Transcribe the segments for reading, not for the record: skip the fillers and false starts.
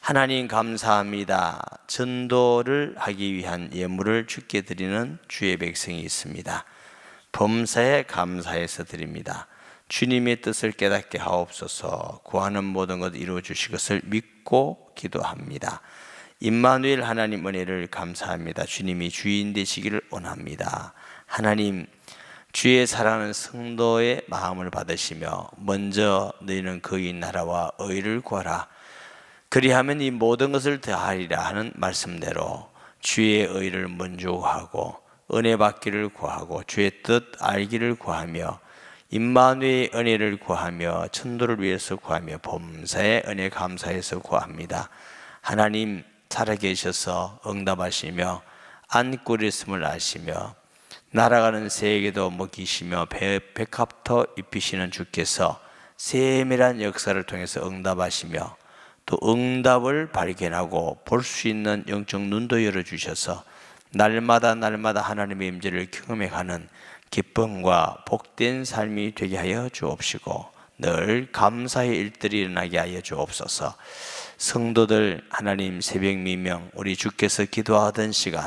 하나님 감사합니다. 전도를 하기 위한 예물을 주께 드리는 주의 백성이 있습니다. 범사에 감사해서 드립니다. 주님의 뜻을 깨닫게 하옵소서. 구하는 모든 것 이루어 주실 것을 믿고 기도합니다. 임마누엘 하나님 은혜를 감사합니다. 주님이 주인 되시기를 원합니다. 하나님, 주의 사랑하는 성도의 마음을 받으시며 먼저 너희는 그의 나라와 의를 구하라. 그리하면 이 모든 것을 더하리라 하는 말씀대로 주의 의를 먼저 구하고 은혜 받기를 구하고 주의 뜻 알기를 구하며 임마누엘의 은혜를 구하며 천도를 위해서 구하며 범사의 은혜 감사해서 구합니다. 하나님 살아계셔서 응답하시며 안고 있음을 아시며 날아가는 새에게도 먹이시며 백합터 입히시는 주께서 세밀한 역사를 통해서 응답하시며 또 응답을 발견하고 볼 수 있는 영적 눈도 열어주셔서 날마다 하나님의 임재를 경험해가는 기쁨과 복된 삶이 되게 하여 주옵시고 늘 감사의 일들이 일어나게 하여 주옵소서. 성도들 하나님 새벽 미명 우리 주께서 기도하던 시간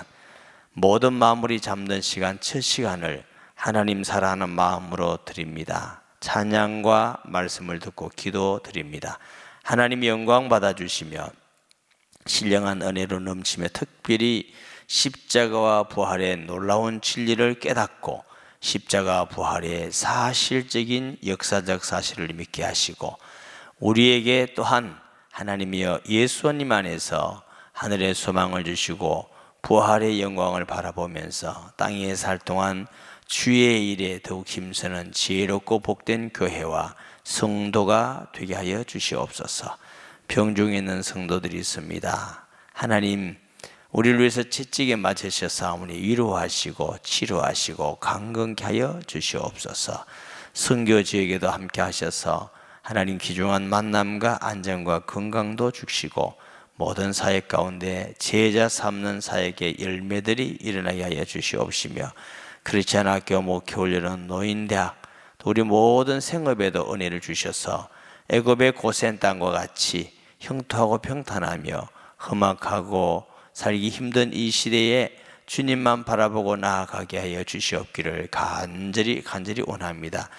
모든 마무리 잡는 시간 첫 시간을 하나님 사랑하는 마음으로 드립니다. 찬양과 말씀을 듣고 기도 드립니다. 하나님 영광 받아주시며 신령한 은혜로 넘치며 특별히 십자가와 부활의 놀라운 진리를 깨닫고 십자가 부활의 사실적인 역사적 사실을 믿게 하시고 우리에게 또한 하나님이여 예수님 안에서 하늘의 소망을 주시고 부활의 영광을 바라보면서 땅에 살 동안 주의 일에 더욱 힘쓰는 지혜롭고 복된 교회와 성도가 되게 하여 주시옵소서. 병중에 있는 성도들이 있습니다. 하나님 우리를 위해서 채찍에 맞으셔 싸우니 위로하시고 치료하시고 강건케 하여 주시옵소서. 선교지에게도 함께 하셔서 하나님 귀중한 만남과 안정과 건강도 주시고 모든 사역 가운데 제자 삼는 사역의 열매들이 일어나게 하여 주시옵시며 크리스찬 학교 목회훈련은 노인대학 또 우리 모든 생업에도 은혜를 주셔서 애굽의 고센 땅과 같이 형통하고 평탄하며 험악하고 살기 힘든 이 시대에 주님만 바라보고 나아가게 하여 주시옵기를 간절히 원합니다.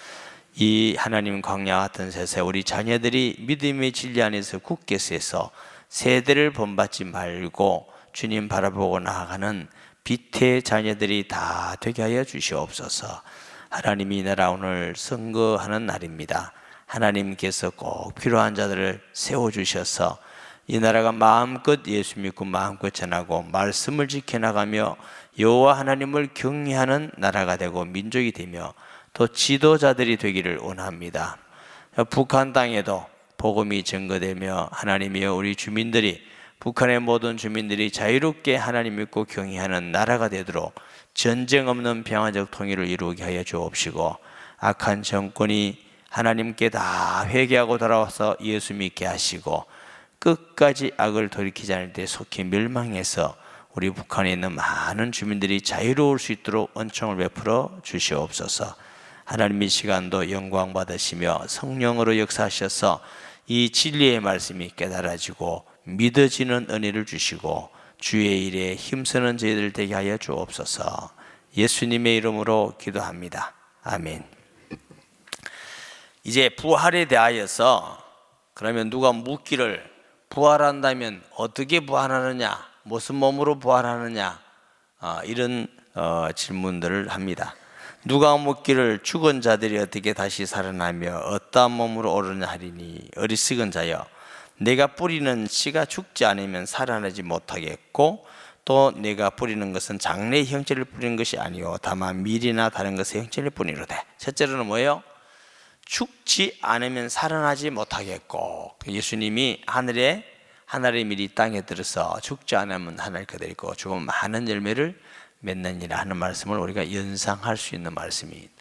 이 하나님 광야 같은 세상에 우리 자녀들이 믿음의 진리 안에서 굳게 서서 세대를 본받지 말고 주님 바라보고 나아가는 빛의 자녀들이 다 되게 하여 주시옵소서. 하나님 이 나라 오늘 선거하는 날입니다. 하나님께서 꼭 필요한 자들을 세워주셔서 이 나라가 마음껏 예수 믿고 마음껏 전하고 말씀을 지켜나가며 여호와 하나님을 경외하는 나라가 되고 민족이 되며 또 지도자들이 되기를 원합니다. 북한 땅에도 복음이 증거되며 하나님이여 우리 주민들이 북한의 모든 주민들이 자유롭게 하나님 믿고 경외하는 나라가 되도록 전쟁 없는 평화적 통일을 이루게 하여 주옵시고 악한 정권이 하나님께 다 회개하고 돌아와서 예수 믿게 하시고 끝까지 악을 돌이키지 않을 때 속히 멸망해서 우리 북한에 있는 많은 주민들이 자유로울 수 있도록 은총을 베풀어 주시옵소서. 하나님 이 시간도 영광 받으시며 성령으로 역사하셔서 이 진리의 말씀이 깨달아지고 믿어지는 은혜를 주시고 주의 일에 힘쓰는 저희들 되게 하여 주옵소서. 예수님의 이름으로 기도합니다. 아멘. 이제 부활에 대하여서 그러면 누가 묻기를 부활한다면 어떻게 부활하느냐, 무슨 몸으로 부활하느냐, 이런 질문들을 합니다. 누가 묻기를 죽은 자들이 어떻게 다시 살아나며 어떠한 몸으로 오르냐 하리니 어리석은 자여 내가 뿌리는 씨가 죽지 않으면 살아나지 못하겠고 또 내가 뿌리는 것은 장래의 형체를 뿌리는 것이 아니요 다만 밀이나 다른 것의 형체를 뿌리로되. 첫째로는 뭐예요? 죽지 않으면 살아나지 못하겠고 예수님이 하늘의 밀이 땅에 들어서 죽지 않으면 하늘 그대로 있고 죽으면 많은 열매를 맺느니라 하는 말씀을 우리가 연상할 수 있는 말씀입니다.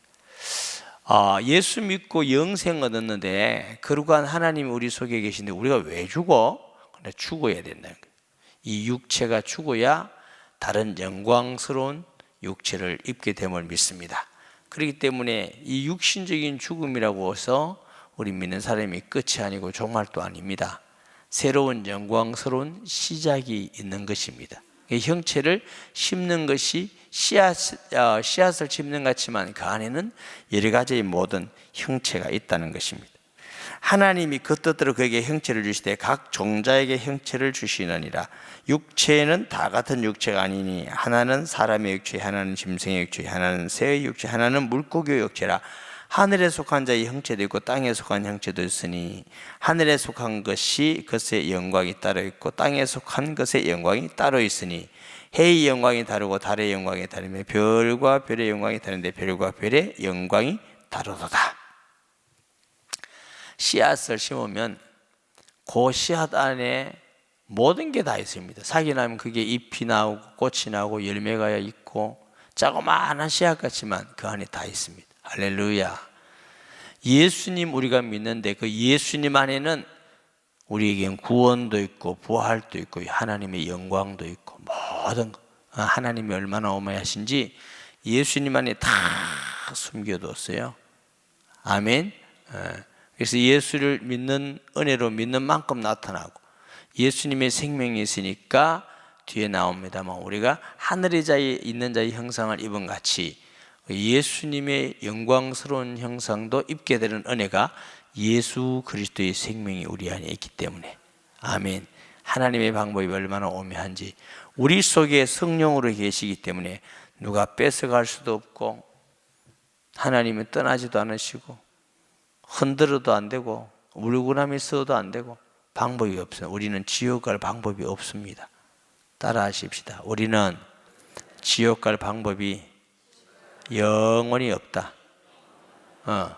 예수 믿고 영생 얻었는데 거룩한 하나님이 우리 속에 계신데 우리가 왜 죽어? 근데 죽어야 된다는 거예요. 이 육체가 죽어야 다른 영광스러운 육체를 입게 됨을 믿습니다. 그렇기 때문에 이 육신적인 죽음이라고 해서 우리 믿는 사람이 끝이 아니고 종말도 아닙니다. 새로운 영광스러운 시작이 있는 것입니다. 형체를 심는 것이 씨앗을 심는 것 같지만 그 안에는 여러 가지의 모든 형체가 있다는 것입니다. 하나님이 그 뜻대로 그에게 형체를 주시되 각 종자에게 형체를 주시느니라. 육체는 다 같은 육체가 아니니 하나는 사람의 육체, 하나는 짐승의 육체, 하나는 새의 육체, 하나는 물고기의 육체라. 하늘에 속한 자의 형체도 있고 땅에 속한 형체도 있으니 하늘에 속한 것이 것의 영광이 따로 있고 땅에 속한 것의 영광이 따로 있으니 해의 영광이 다르고 달의 영광이 다르며 별과 별의 영광이 다른데 별과 별의 영광이 다르도다. 씨앗을 심으면 그 씨앗 안에 모든 게 다 있습니다. 사기 나면 그게 잎이 나오고 꽃이 나오고 열매가 있고 자그마한 씨앗 같지만 그 안에 다 있습니다. 할렐루야. 예수님 우리가 믿는데 그 예수님 안에는 우리에겐 구원도 있고 부활도 있고 하나님의 영광도 있고 모든 하나님이 얼마나 어마하신지 예수님 안에 다 숨겨뒀어요. 아멘. 그래서 예수를 믿는 은혜로 믿는 만큼 나타나고 예수님의 생명이 있으니까 뒤에 나옵니다만 우리가 하늘의 자에 있는 자의 형상을 입은 같이 예수님의 영광스러운 형상도 입게 되는 은혜가 예수 그리스도의 생명이 우리 안에 있기 때문에 아멘. 하나님의 방법이 얼마나 오묘한지 우리 속에 성령으로 계시기 때문에 누가 뺏어갈 수도 없고 하나님은 떠나지도 않으시고 흔들어도 안 되고 울고남이 써도 안 되고 방법이 없어요. 우리는 지옥 갈 방법이 없습니다. 따라 하십시다. 우리는 지옥 갈 방법이 영원히 없다.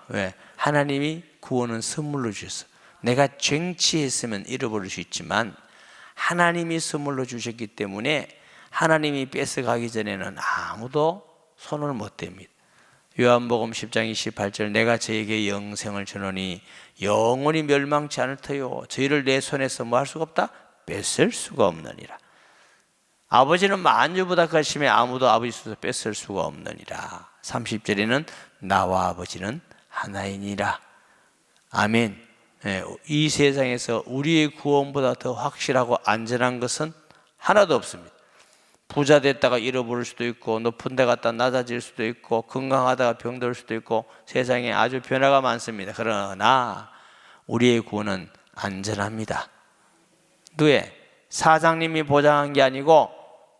왜? 하나님이 구원은 선물로 주셨어. 내가 쟁취했으면 잃어버릴 수 있지만 하나님이 선물로 주셨기 때문에 하나님이 뺏어가기 전에는 아무도 손을 못 댑니다. 요한복음 10장 28절 내가 저에게 영생을 주노니 영원히 멸망치 않을 터요 저희를 내 손에서 뭐 할 수가 없다? 뺏을 수가 없느니라. 아버지는 만유보다 크심에 아무도 아버지 손에서 뺏을 수가 없느니라. 30절에는 나와 아버지는 하나이니라. 아멘. 이 세상에서 우리의 구원보다 더 확실하고 안전한 것은 하나도 없습니다. 부자 됐다가 잃어버릴 수도 있고 높은 데 갔다 낮아질 수도 있고 건강하다가 병들 수도 있고 세상에 아주 변화가 많습니다. 그러나 우리의 구원은 안전합니다. 누에? 사장님이 보장한 게 아니고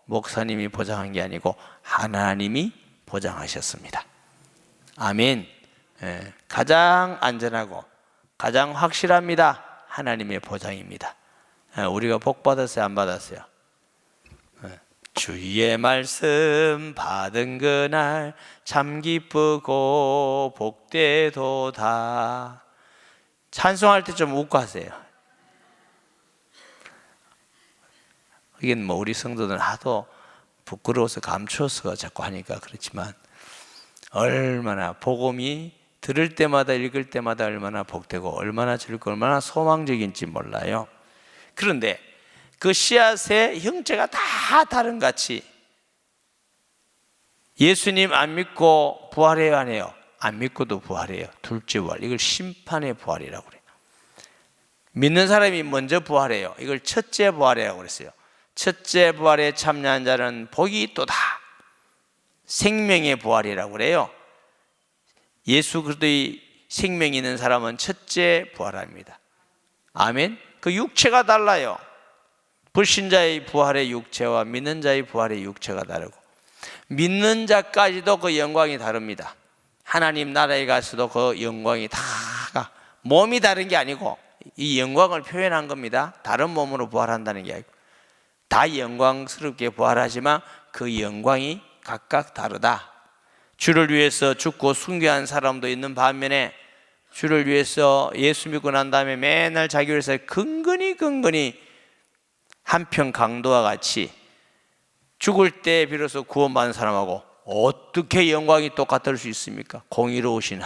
목사님이 보장한 게 아니고 하나님이 보장하셨습니다. 아멘. 가장 안전하고 가장 확실합니다. 하나님의 보장입니다. 우리가 복 받았어요? 안 받았어요? 주의 말씀 받은 그날 참 기쁘고 복되도다. 찬송할 때 좀 웃고 하세요. 이게 뭐 우리 성도들은 하도 부끄러워서 감추어서 자꾸 하니까 그렇지만 얼마나 복음이 들을 때마다 읽을 때마다 얼마나 복되고 얼마나 즐겁고 얼마나 소망적인지 몰라요. 그런데 그 씨앗의 형체가 다 다른같이 예수님 안 믿고 부활해야 하네요. 안 믿고도 부활해요. 둘째 부활. 이걸 심판의 부활이라고 그래요. 믿는 사람이 먼저 부활해요. 이걸 첫째 부활이라고 그랬어요. 첫째 부활에 참여한 자는 복이 있도다. 생명의 부활이라고 그래요. 예수 그리스도의 생명이 있는 사람은 첫째 부활합니다. 아멘. 그 육체가 달라요. 불신자의 부활의 육체와 믿는 자의 부활의 육체가 다르고 믿는 자까지도 그 영광이 다릅니다. 하나님 나라에 가서도 그 영광이 다가 몸이 다른 게 아니고 이 영광을 표현한 겁니다. 다른 몸으로 부활한다는 게 아니고 다 영광스럽게 부활하지만 그 영광이 각각 다르다. 주를 위해서 죽고 순교한 사람도 있는 반면에 주를 위해서 예수 믿고 난 다음에 맨날 자기 위해서 근근히 한편 강도와 같이 죽을 때 비로소 구원받은 사람하고 어떻게 영광이 똑같을 수 있습니까? 공의로우신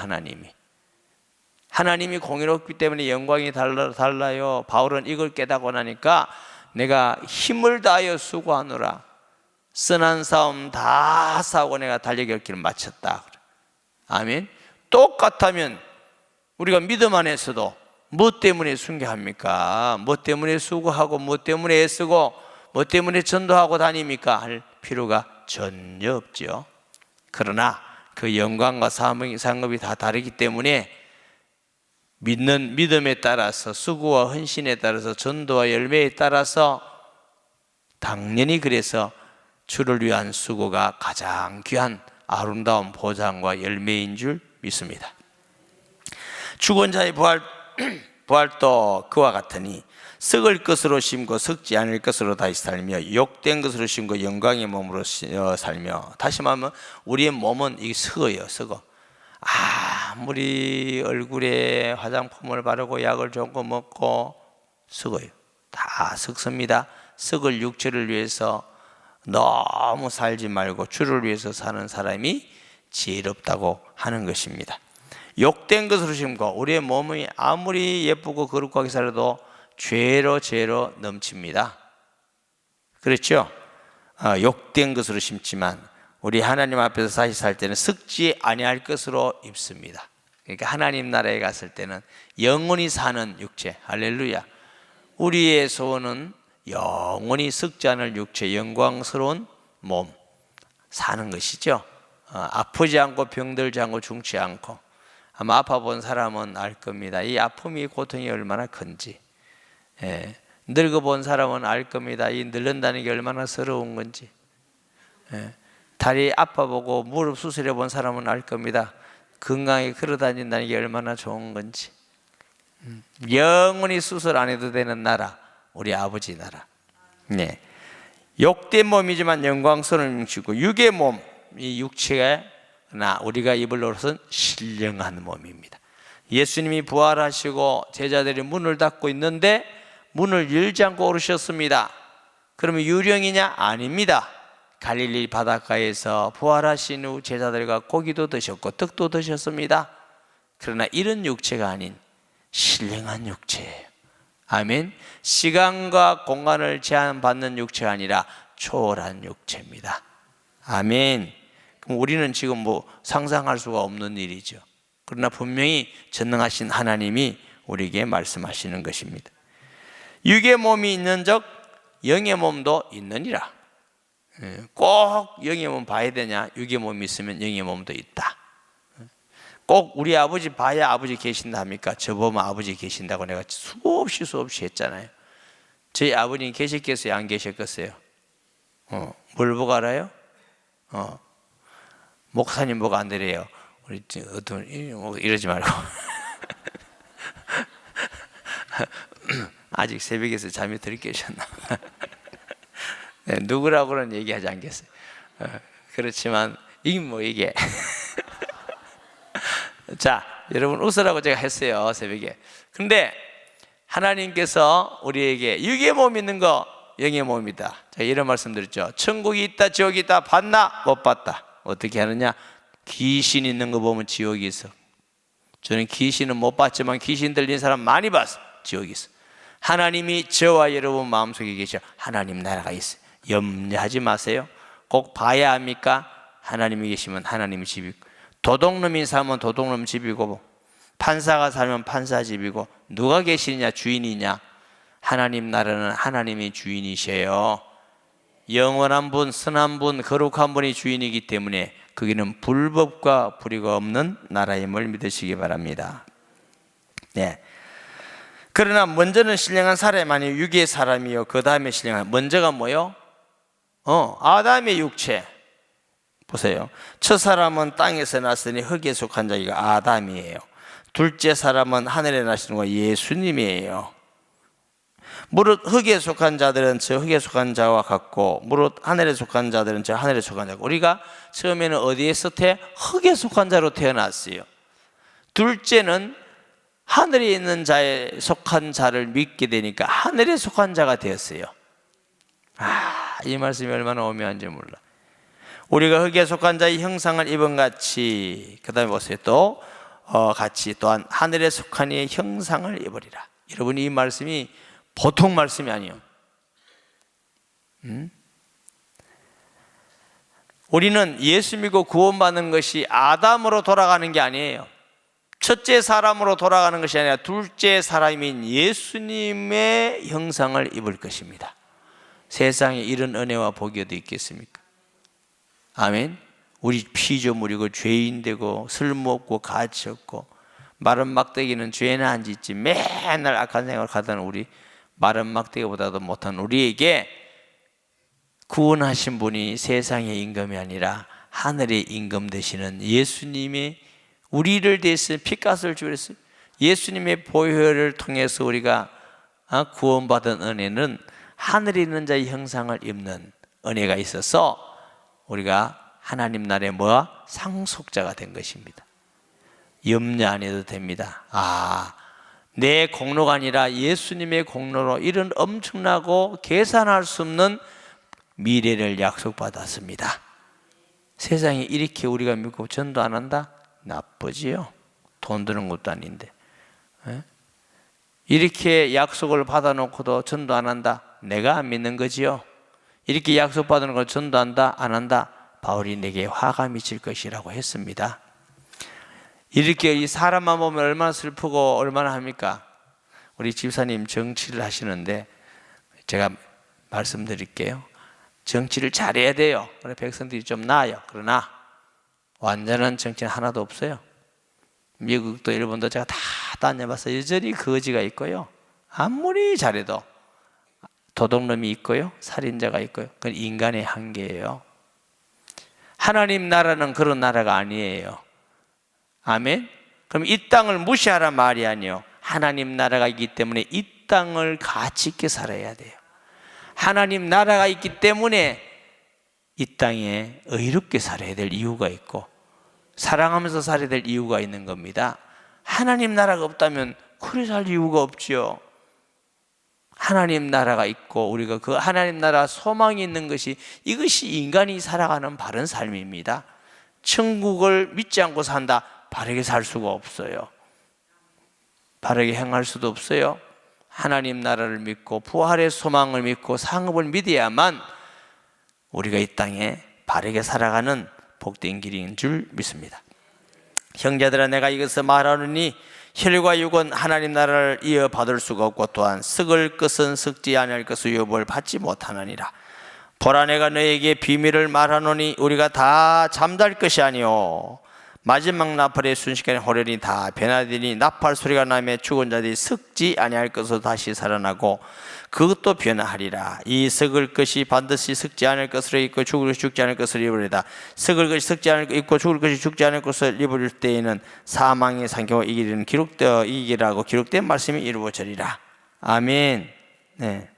하나님이 공의롭기 때문에 영광이 달라요. 바울은 이걸 깨닫고 나니까 내가 힘을 다하여 수고하노라. 선한 싸움 다 싸우고 내가 달려갈 길을 마쳤다. 아멘. 똑같다면 우리가 믿음 안에서도 뭐 때문에 순교합니까? 뭐 때문에 수고하고 뭐 때문에 애쓰고 뭐 때문에 전도하고 다닙니까? 할 필요가 전혀 없죠. 그러나 그 영광과 상급이 다 다르기 때문에 믿는 믿음에 따라서 수고와 헌신에 따라서 전도와 열매에 따라서 당연히 그래서 주를 위한 수고가 가장 귀한 아름다운 보상과 열매인 줄 믿습니다. 죽은 자의 부활도 그와 같으니 썩을 것으로 심고 썩지 않을 것으로 다시 살며 욕된 것으로 심고 영광의 몸으로 살며. 다시 말하면 우리의 몸은 이게 썩어요. 썩어. 아무리 얼굴에 화장품을 바르고 약을 좋은 거 먹고 썩어요. 다 썩습니다. 썩을 육체를 위해서 너무 살지 말고 주를 위해서 사는 사람이 지혜롭다고 하는 것입니다. 욕된 것으로 심고. 우리의 몸이 아무리 예쁘고 거룩하게 살아도 죄로 넘칩니다. 그렇죠? 욕된 것으로 심지만 우리 하나님 앞에서 다시 살 때는 썩지 아니할 것으로 입습니다. 그러니까 하나님 나라에 갔을 때는 영원히 사는 육체. 할렐루야. 우리의 소원은 영원히 썩지 않을 육체, 영광스러운 몸 사는 것이죠. 아프지 않고 병들지 않고 죽지 않고. 아마 아파 본 사람은 알 겁니다. 이 아픔이 고통이 얼마나 큰지. 늙어본 사람은 알 겁니다. 이 늙는다는 게 얼마나 서러운 건지. 다리 아파보고 무릎 수술해 본 사람은 알 겁니다. 건강히 걸어다닌다는 게 얼마나 좋은 건지. 영원히 수술 안 해도 되는 나라, 우리 아버지 나라. 욕된 몸이지만 영광스러운 육체고, 육의 몸, 이 육체가 우리가 입을 옷은 신령한 몸입니다. 예수님이 부활하시고 제자들이 문을 닫고 있는데 문을 열지 않고 오르셨습니다. 그러면 유령이냐? 아닙니다. 갈릴리 바닷가에서 부활하신 후 제자들과 고기도 드셨고 떡도 드셨습니다. 그러나 이런 육체가 아닌 신령한 육체예요. 아멘. 시간과 공간을 제한받는 육체가 아니라 초월한 육체입니다. 아멘. 그럼 우리는 지금 상상할 수가 없는 일이죠. 그러나 분명히 전능하신 하나님이 우리에게 말씀하시는 것입니다. 육의 몸이 있는 적 영의 몸도 있느니라. 꼭 영의 몸 봐야 되냐? 육의 몸이 있으면 영의 몸도 있다. 꼭 우리 아버지 봐야 아버지 계신다 합니까? 저 보면 아버지 계신다고 내가 수없이 했잖아요. 저희 아버님 계셨겠어요? 안 계셨겠어요? 뭘 보고 알아요? 목사님 보고 안 되래요. 우리 어떤 이러지 말고 아직 새벽에서 잠이 덜 깨셨나? 누구라고는 얘기하지 않겠어요. 그렇지만 이게 자, 여러분 웃으라고 제가 했어요, 새벽에. 근데 하나님께서 우리에게 육의 몸 있는 거 영의 몸이다. 제가 이런 말씀 드렸죠. 천국이 있다, 지옥이 있다. 봤나? 못 봤다. 어떻게 하느냐? 귀신 있는 거 보면 지옥이 있어. 저는 귀신은 못 봤지만 귀신 들린 사람 많이 봤어. 지옥이 있어. 하나님이 저와 여러분 마음속에 계셔. 하나님 나라가 있어요. 염려하지 마세요. 꼭 봐야 합니까? 하나님이 계시면 하나님의 집이, 도둑놈이 살면 도둑놈 집이고, 판사가 살면 판사 집이고, 누가 계시느냐? 주인이냐? 하나님 나라는 하나님이 주인이셔요. 영원한 분, 선한 분, 거룩한 분이 주인이기 때문에 거기는 불법과 불의가 없는 나라임을 믿으시기 바랍니다. 그러나 먼저는 신령한 사람이 아니요 육의 사람이요 그 다음에 신령한, 먼저가 뭐요? 아담의 육체. 보세요. 첫 사람은 땅에서 났으니 흙에 속한 자가 아담이에요. 둘째 사람은 하늘에 나시는 거 예수님이에요. 무릇 흙에 속한 자들은 저 흙에 속한 자와 같고, 무릇 하늘에 속한 자들은 저 하늘에 속한 자고. 우리가 처음에는 어디에서 흙에 속한 자로 태어났어요. 둘째는 하늘에 있는 자에 속한 자를 믿게 되니까 하늘에 속한 자가 되었어요. 이 말씀이 얼마나 오묘한지 몰라. 우리가 흙에 속한 자의 형상을 입은 같이, 그 다음에 보세요. 또 같이 또한 하늘에 속한 이의 형상을 입으리라. 여러분, 이 말씀이 보통 말씀이 아니에요. 우리는 예수 믿고 구원받는 것이 아담으로 돌아가는 게 아니에요. 첫째 사람으로 돌아가는 것이 아니라 둘째 사람인 예수님의 형상을 입을 것입니다. 세상에 이런 은혜와 복이 어디 있겠습니까? 아멘. 우리 피조물이고 죄인되고 쓸모없고 가치 없고 마른 막대기는 죄나 안 짓지 맨날 악한 생각을 하던 우리 마른 막대기보다도 못한 우리에게 구원하신 분이 세상의 임금이 아니라 하늘의 임금 되시는 예수님의 우리를 대해서 피값을 주셨어요. 예수님의 보혈을 통해서 우리가 구원받은 은혜는 하늘에 있는 자의 형상을 입는 은혜가 있어서 우리가 하나님 나라의 상속자가 된 것입니다. 염려 안 해도 됩니다. 내 공로가 아니라 예수님의 공로로 이런 엄청나고 계산할 수 없는 미래를 약속받았습니다. 세상에 이렇게 우리가 믿고 전도 안 한다? 나쁘지요. 돈 드는 것도 아닌데. 이렇게 약속을 받아놓고도 전도 안 한다? 내가 안 믿는 거지요. 이렇게 약속받은 걸 전도한다? 안 한다? 바울이 내게 화가 미칠 것이라고 했습니다. 이렇게 이 사람만 보면 얼마나 슬프고 얼마나 합니까? 우리 집사님 정치를 하시는데 제가 말씀드릴게요. 정치를 잘해야 돼요. 그래 백성들이 좀 나아요. 그러나 완전한 정치는 하나도 없어요. 미국도 일본도 제가 다 다녀봐서 여전히 거지가 있고요. 아무리 잘해도 도둑놈이 있고요. 살인자가 있고요. 그건 인간의 한계예요. 하나님 나라는 그런 나라가 아니에요. 아멘? 그럼 이 땅을 무시하란 말이 아니에요. 하나님 나라가 있기 때문에 이 땅을 가치 있게 살아야 돼요. 하나님 나라가 있기 때문에 이 땅에 의롭게 살아야 될 이유가 있고 사랑하면서 살아야 될 이유가 있는 겁니다. 하나님 나라가 없다면 그래 살 이유가 없지요. 하나님 나라가 있고 우리가 그 하나님 나라 소망이 있는 것이 이것이 인간이 살아가는 바른 삶입니다. 천국을 믿지 않고 산다? 바르게 살 수가 없어요. 바르게 행할 수도 없어요. 하나님 나라를 믿고 부활의 소망을 믿고 상업을 믿어야만 우리가 이 땅에 바르게 살아가는 복된 길인 줄 믿습니다. 형제들아 내가 이것을 말하노니 혈과 육은 하나님 나라를 이어받을 수가 없고 또한 썩을 것은 썩지 아니할 것을 유업을 받지 못하느니라. 보라 내가 너에게 비밀을 말하노니 우리가 다 잠잘 것이 아니오 마지막 나팔의 순식간에 호련히 다 변하되니 나팔 소리가 나며 죽은 자들이 썩지 아니할 것으로 다시 살아나고 그것도 변화하리라. 이 썩을 것이 반드시 썩지 않을 것으로 있고 죽을 것이 죽지 않을 것으로 입으리다. 썩을 것이 썩지 않을 것 있고 죽을 것이 죽지 않을 것을 입을 때에는 사망의 상경과 이기리는 이기라고 기록된 말씀이 이루어지리라. 아멘. 네.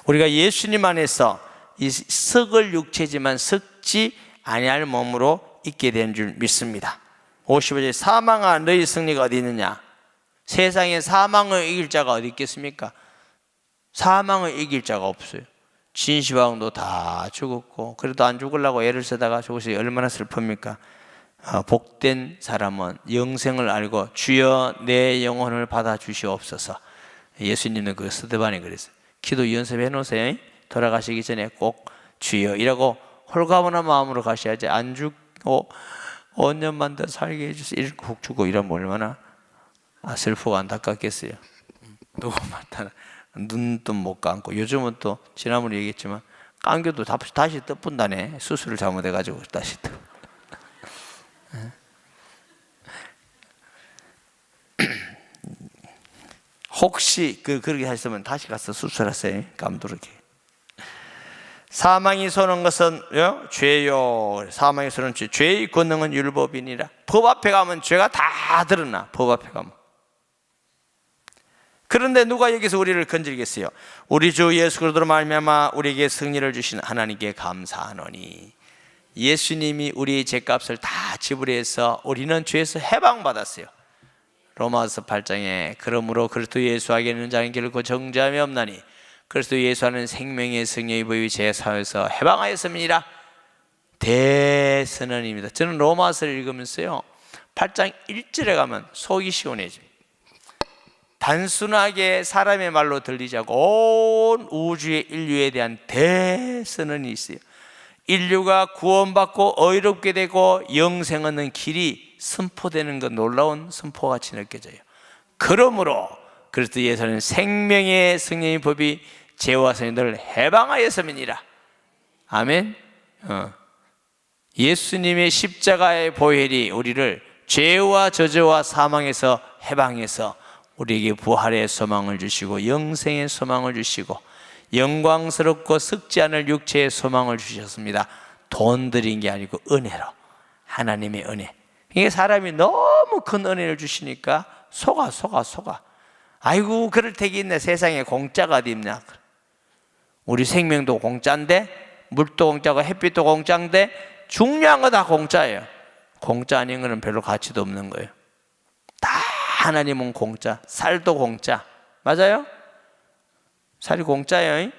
우리가 예수님 안에서 이 썩을 육체지만 썩지 아니할 몸으로 있게 된 줄 믿습니다. 55절 사망아 너희 승리가 어디 있느냐? 세상에 사망을 이길 자가 어디 있겠습니까? 사망을 이길 자가 없어요. 진시황도 다 죽었고 그래도 안 죽으려고 애를 쓰다가 죽으시 얼마나 슬픕니까? 복된 사람은 영생을 알고 주여 내 영혼을 받아 주시옵소서. 예수님은 그 스데반이 그랬어요. 기도 연습해 놓으세요. 돌아가시기 전에 꼭 주여 이라고 홀가분한 마음으로 가셔야지. 안 죽고 5년만 더 살게 해주세요 이렇게 훅 죽고 이러면 얼마나 슬프고 안타깝겠어요. 누구 많다 눈도 못 감고 요즘은 또 지난번에 얘기했지만 감겨도 다시 떠뿐다네. 수술을 잘못해가지고 다시 떠. 혹시 그렇게 하셨으면 다시 가서 수술하세요. 감도르게. 사망이 쏘는 것은 죄요. 사망이 쏘는 죄. 죄의 권능은 율법이니라. 법 앞에 가면 죄가 다 드러나. 법 앞에 가면. 그런데 누가 여기서 우리를 건질겠어요? 우리 주 예수 그리스도로 말미암아 우리에게 승리를 주신 하나님께 감사하노니. 예수님이 우리의 죄값을 다 지불해서 우리는 죄에서 해방받았어요. 로마서 8장에 그러므로 그리스도 예수 안에 있는 자는 결코 정죄함이 없나니 그리스도 예수 안에는 생명의 승리의 부의 제사에서 해방하였습니다. 대선언입니다. 저는 로마서를 읽으면서요 8장 1절에 가면 속이 시원해져요. 단순하게 사람의 말로 들리지 않고 온 우주의 인류에 대한 대선언이 있어요. 인류가 구원받고 의롭게 되고 영생 얻는 길이 선포되는 것, 놀라운 선포같이 느껴져요. 그러므로 그리스도 예수는 생명의 성령의 법이 죄와 선인들을 해방하였음이니라. 아멘. 예수님의 십자가의 보혈이 우리를 죄와 저주와 사망에서 해방해서 우리에게 부활의 소망을 주시고 영생의 소망을 주시고 영광스럽고 썩지 않을 육체의 소망을 주셨습니다. 돈 들인 게 아니고 은혜로, 하나님의 은혜. 이게 사람이 너무 큰 은혜를 주시니까 속아. 아이고 그럴 택이 있네. 세상에 공짜가 어디 있냐. 우리 생명도 공짜인데, 물도 공짜고 햇빛도 공짜인데, 중요한 거 다 공짜예요. 공짜 아닌 거는 별로 가치도 없는 거예요. 다 하나님은 공짜. 살도 공짜. 맞아요? 살이 공짜예요.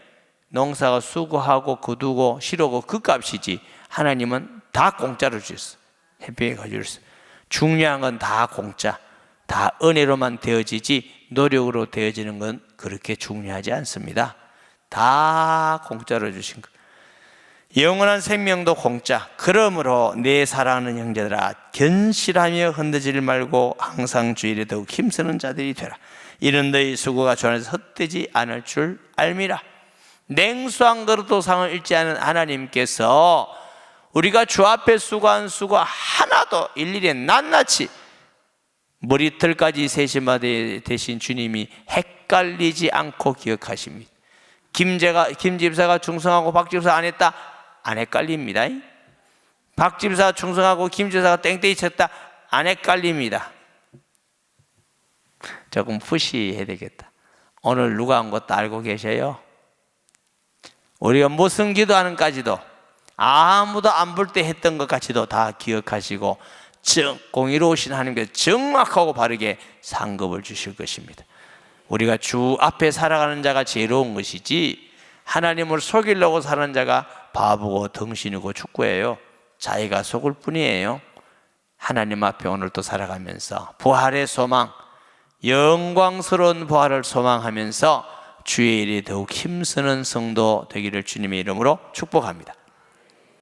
농사가 수고하고 거두고 실어고 그 값이지. 하나님은 다 공짜로 주셨어. 햇빛에 가주셨어. 중요한 건 다 공짜. 다 은혜로만 되어지지 노력으로 되어지는 건 그렇게 중요하지 않습니다. 다 공짜로 주신 거. 영원한 생명도 공짜. 그러므로 내 사랑하는 형제들아, 견실하며 흔들지 말고 항상 주일에 더욱 힘쓰는 자들이 되라. 이는 너희 수고가 주 안에서 헛되지 않을 줄 알미라. 냉수한 그릇도 상을 잃지 않은 하나님께서 우리가 주 앞에 수고한 수고 하나도 일일이 낱낱이 머리털까지 세심하 되신 주님이 헷갈리지 않고 기억하십니다. 김 집사가 충성하고 박 집사 안 했다, 안 헷갈립니다. 박 집사 충성하고 김 집사가 땡땡이 쳤다, 안 헷갈립니다. 조금 푸시해야 되겠다. 오늘 누가 한 것도 알고 계셔요? 우리가 무슨 기도하는까지도 아무도 안 볼 때 했던 것까지도 다 기억하시고 공의로우신 하나님께서 정확하고 바르게 상급을 주실 것입니다. 우리가 주 앞에 살아가는 자가 지혜로운 것이지 하나님을 속이려고 사는 자가 바보고 덩신이고 축구예요. 자기가 속을 뿐이에요. 하나님 앞에 오늘도 살아가면서 부활의 소망, 영광스러운 부활을 소망하면서 주의 일에 더욱 힘쓰는 성도 되기를 주님의 이름으로 축복합니다.